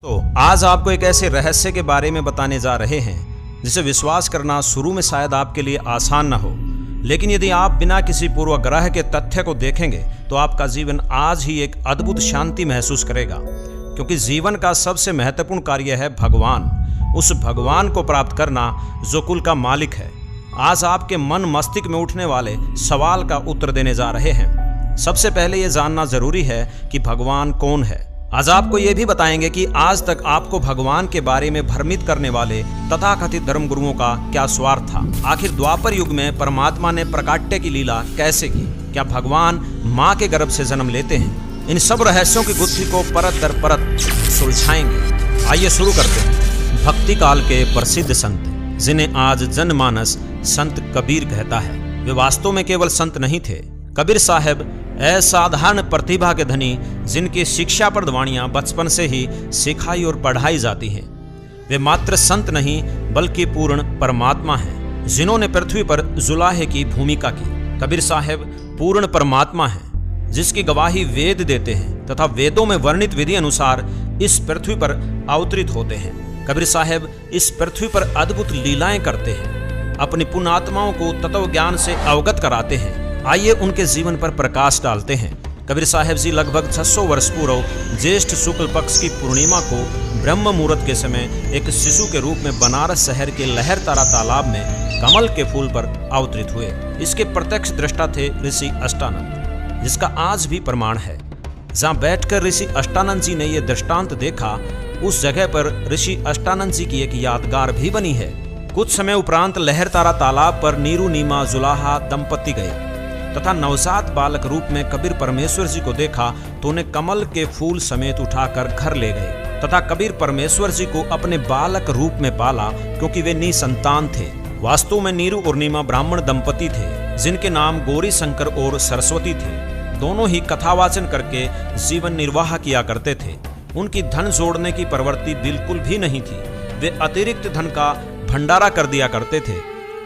तो आज आपको एक ऐसे रहस्य के बारे में बताने जा रहे हैं जिसे विश्वास करना शुरू में शायद आपके लिए आसान ना हो, लेकिन यदि आप बिना किसी पूर्वाग्रह के तथ्य को देखेंगे तो आपका जीवन आज ही एक अद्भुत शांति महसूस करेगा। क्योंकि जीवन का सबसे महत्वपूर्ण कार्य है भगवान, उस भगवान को प्राप्त करना जो कुल का मालिक है। आज आपके मन मस्तिष्क में उठने वाले सवाल का उत्तर देने जा रहे हैं। सबसे पहले ये जानना जरूरी है कि भगवान कौन है। आज आपको ये भी बताएंगे कि आज तक आपको भगवान के बारे में भ्रमित करने वाले तथाकथित धर्मगुरुओं का क्या स्वार्थ था। आखिर द्वापर युग में परमात्मा ने प्रकाट्य की लीला कैसे की? क्या भगवान माँ के गर्भ से जन्म लेते हैं? इन सब रहस्यों की गुत्थी को परत दर परत सुलझाएंगे। आइए शुरू करते हैं। भक्ति काल के प्रसिद्ध संत जिन्हें आज जनमानस संत कबीर कहता है, वे वास्तव में केवल संत नहीं थे। कबीर साहब असाधारण प्रतिभा के धनी जिनकी शिक्षाप्रद वाणियां बचपन से ही सिखाई और पढ़ाई जाती हैं। वे मात्र संत नहीं बल्कि पूर्ण परमात्मा हैं जिन्होंने पृथ्वी पर जुलाहे की भूमिका की। कबीर साहब पूर्ण परमात्मा हैं जिसकी गवाही वेद देते हैं तथा वेदों में वर्णित विधि अनुसार इस पृथ्वी पर अवतरित होते हैं। कबीर साहब इस पृथ्वी पर अद्भुत लीलाएं करते हैं, अपनी पुण्यात्माओं को तत्व ज्ञान से अवगत कराते हैं। आइए उनके जीवन पर प्रकाश डालते हैं। कबीर साहब जी लगभग 600 वर्ष पूर्व ज्येष्ठ शुक्ल पक्ष की पूर्णिमा को ब्रह्म मुहूर्त के समय एक शिशु के रूप में बनारस शहर के लहरतारा तालाब में कमल के फूल पर अवतरित हुए। इसके प्रत्यक्ष दृष्टा थे ऋषि अष्टानंद, जिसका आज भी प्रमाण है। जहाँ बैठकर ऋषि अष्टानंद जी ने यह दृष्टांत देखा, उस जगह पर ऋषि अष्टानंद जी की एक यादगार भी बनी है। कुछ समय उपरांत लहरतारा तालाब पर नीरू नीमा जुलाहा दंपति गए तथा नवजात बालक रूप में कबीर परमेश्वर जी को देखा तो उन्हें कमल के फूल समेत उठाकर घर ले गए तथा कबीर परमेश्वर जी को अपने बालक रूप में पाला, क्योंकि वे निसंतान थे। वास्तव में नीरू और नीमा ब्राह्मण दंपति थे जिनके नाम गौरी शंकर और सरस्वती थे। दोनों ही कथावाचन करके जीवन निर्वाह किया करते थे। उनकी धन जोड़ने की प्रवृत्ति बिल्कुल भी नहीं थी। वे अतिरिक्त धन का भंडारा कर दिया करते थे।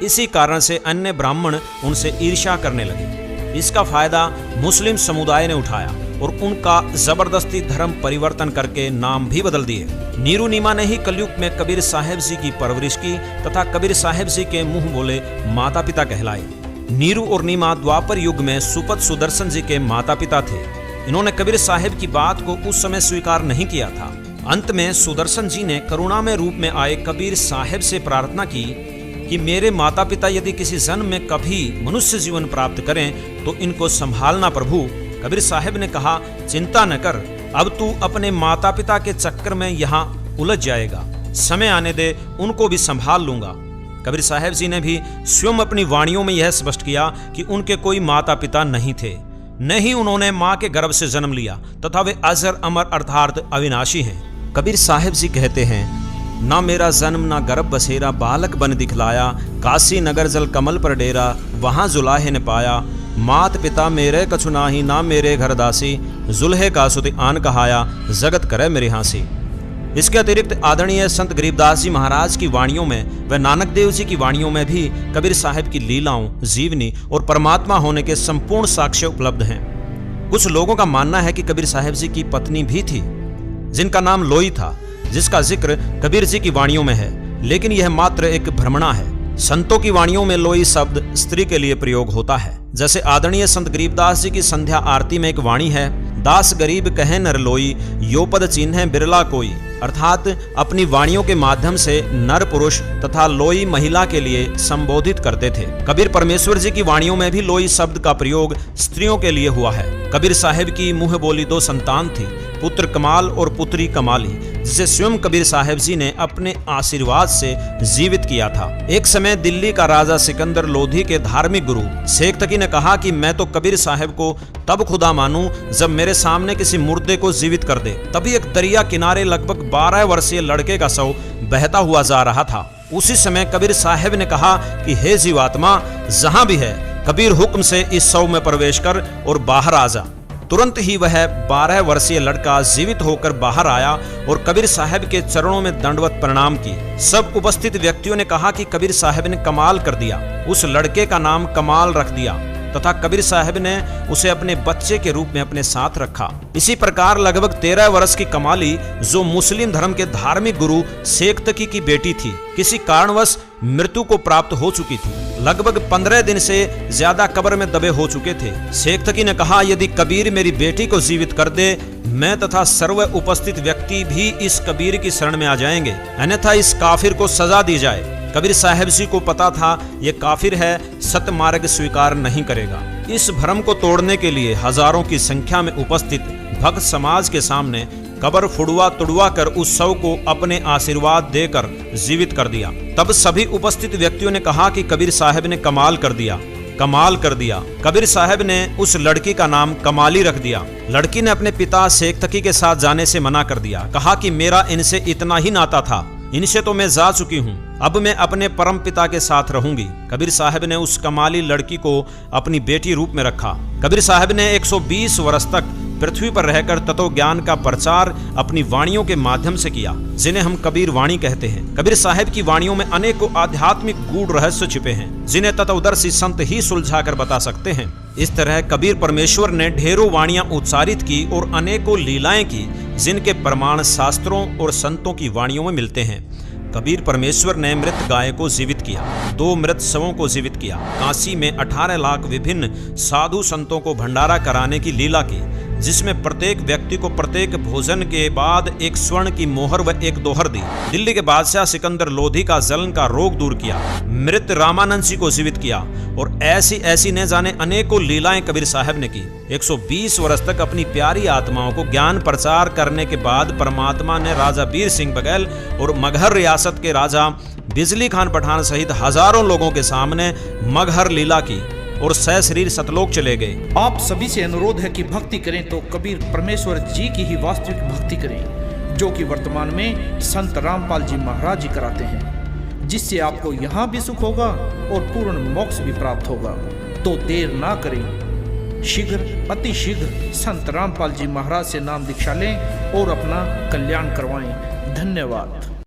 इसी कारण से अन्य ब्राह्मण उनसे ईर्ष्या करने लगे। इसका फायदा मुस्लिम समुदाय ने उठाया और उनका जबरदस्ती धर्म परिवर्तन करके नाम भी बदल दिए। नीरू नीमा ने ही कलयुग में कबीर साहब जी की परवरिश की तथा कबीर साहब जी के मुंह बोले माता पिता कहलाए। नीरू और नीमा द्वापर युग में सुपत सुदर्शन जी के माता पिता थे। इन्होंने कबीर साहब की बात को उस समय स्वीकार नहीं किया था। अंत में सुदर्शन जी ने करुणामय रूप में आए कबीर साहब से प्रार्थना की कि मेरे माता पिता यदि किसी जन्म में कभी मनुष्य जीवन प्राप्त करें तो इनको संभालना प्रभु। कबीर साहब ने कहा, चिंता न कर, अब तू अपने माता पिता के चक्कर में यहाँ उलझ जाएगा, समय आने दे, उनको भी संभाल लूंगा। कबीर साहब जी ने भी स्वयं अपनी वाणियों में यह स्पष्ट किया कि उनके कोई माता पिता नहीं थे, न ही उन्होंने माँ के गर्भ से जन्म लिया तथा वे अजर अमर अर्थात अविनाशी हैं। कबीर साहब जी कहते हैं, ना मेरा जन्म ना गर्भ बसेरा, बालक बन दिखलाया, काशी नगर जल कमल पर डेरा, वहाँ जुलाहे ने पाया, मात पिता मेरे कछु नाही, ना मेरे घर दासी, जुल्हे का सुति आन कहाया, जगत करे मेरी हांसी। इसके अतिरिक्त आदरणीय संत गरीबदास जी महाराज की वाणियों में व नानक देव जी की वाणियों में भी कबीर साहब की लीलाओं, जीवनी और परमात्मा होने के संपूर्ण साक्ष्य उपलब्ध हैं। कुछ लोगों का मानना है कि कबीर साहब जी की पत्नी भी थी जिनका नाम लोई था, जिसका जिक्र कबीर जी की वाणियों में है, लेकिन यह मात्र एक भ्रमणा है। संतों की वाणियों में लोई शब्द स्त्री के लिए प्रयोग होता है। जैसे आदरणीय संत गरीबदास जी की संध्या आरती में एक वाणी है, दास गरीब कहे नर लोई, यो पद चिन्ह बिरला कोई, अर्थात अपनी वाणियों के माध्यम से नर पुरुष तथा लोई महिला के लिए संबोधित करते थे। कबीर परमेश्वर जी की वाणियों में भी लोई शब्द का प्रयोग स्त्रियों के लिए हुआ है। कबीर साहब की मुंह बोली 2 संतान थी, पुत्र कमाल और पुत्री कमाली, जिसे स्वयं कबीर साहब जी ने अपने आशीर्वाद से जीवित किया था। एक समय दिल्ली का राजा सिकंदर लोधी के धार्मिक गुरु शेख तकी ने कहा कि मैं तो कबीर साहब को तब खुदा मानूं जब मेरे सामने किसी मुर्दे को जीवित कर दे। तभी एक दरिया किनारे लगभग 12 वर्षीय लड़के का शव बहता हुआ जा रहा था। उसी समय कबीर साहब ने कहा कि हे जीवात्मा, जहां भी है कबीर हुक्म से इस शव में प्रवेश कर और बाहर आ जा। तुरंत ही वह 12 वर्षीय लड़का जीवित होकर बाहर आया और कबीर साहब के चरणों में दंडवत प्रणाम किए। सब उपस्थित व्यक्तियों ने कहा कि कबीर साहब ने कमाल कर दिया। उस लड़के का नाम कमाल रख दिया। तथा कबीर साहब ने उसे अपने बच्चे के रूप में अपने साथ रखा। इसी प्रकार लगभग 13 वर्ष की कमाली, जो मुस्लिम धर्म के धार्मिक गुरु शेख तकी की बेटी थी, किसी कारणवश मृत्यु को प्राप्त हो चुकी थी। लगभग 15 दिन से ज्यादा कब्र में दबे हो चुके थे। शेख तकी ने कहा, यदि कबीर मेरी बेटी को जीवित कर दे, मैं तथा सर्व उपस्थित व्यक्ति भी इस कबीर की शरण में आ जाएंगे, अन्यथा इस काफिर को सजा दी जाए। कबीर साहब जी को पता था ये काफिर है, सत्य मार्ग स्वीकार नहीं करेगा। इस भ्रम को तोड़ने के लिए हजारों की संख्या में उपस्थित भक्त समाज के सामने कब्र फुड़वा तुड़वा कर उस शव को अपने आशीर्वाद देकर जीवित कर दिया। तब सभी उपस्थित व्यक्तियों ने कहा कि कबीर साहब ने कमाल कर दिया, कमाल कर दिया। कबीर साहब ने उस लड़की का नाम कमाली रख दिया। लड़की ने अपने पिता शेख तकी के साथ जाने से मना कर दिया, कहा कि मेरा इनसे इतना ही नाता था, इनसे तो मैं जा चुकी हूँ, अब मैं अपने परम पिता के साथ रहूंगी। कबीर साहब ने उस कमाली लड़की को अपनी बेटी रूप में रखा। कबीर साहब ने 120 वर्ष तक पृथ्वी पर रहकर तत्व ज्ञान का प्रचार अपनी वाणियों के माध्यम से किया, जिन्हें हम कबीर वाणी कहते हैं। कबीर साहब की वाणियों में अनेकों आध्यात्मिक गूढ़ रहस्य छिपे हैं, जिन्हें तत्वदर्शी संत ही सुलझा कर बता सकते हैं। इस तरह कबीर परमेश्वर ने ढेरों वाणियां उच्चारित की और अनेकों लीलाएं की, जिनके प्रमाण शास्त्रों और संतों की वाणियों में मिलते हैं। कबीर परमेश्वर ने मृत गाय को जीवित किया, 2 मृत शवों को जीवित किया, काशी में 18 लाख विभिन्न साधु संतों को भंडारा कराने की लीला की, जिसमें प्रत्येक व्यक्ति को प्रत्येक भोजन के बाद एक स्वर्ण की मोहर व एक दोहर दी। दिल्ली के बादशाह सिकंदर लोधी का जलन का रोग दूर किया, मृत रामानंद जी को जीवित किया और ऐसी न जाने अनेकों लीलाएं कबीर साहब ने की। 120 वर्ष तक अपनी प्यारी आत्माओं को ज्ञान प्रचार करने के बाद परमात्मा ने राजा वीर सिंह बघेल और मगहर रियासत के राजा बिजली खान पठान सहित हजारों लोगों के सामने मगहर लीला की और सहशरीर सतलोक चले गए। आप सभी से अनुरोध है कि भक्ति करें तो कबीर परमेश्वर जी की ही वास्तविक भक्ति करें, जो कि वर्तमान में संत रामपाल जी महाराज जी कराते हैं, जिससे आपको यहाँ भी सुख होगा और पूर्ण मोक्ष भी प्राप्त होगा। तो देर ना करें, शीघ्र अति शीघ्र संत रामपाल जी महाराज से नाम दीक्षा लें और अपना कल्याण करवाएं। धन्यवाद।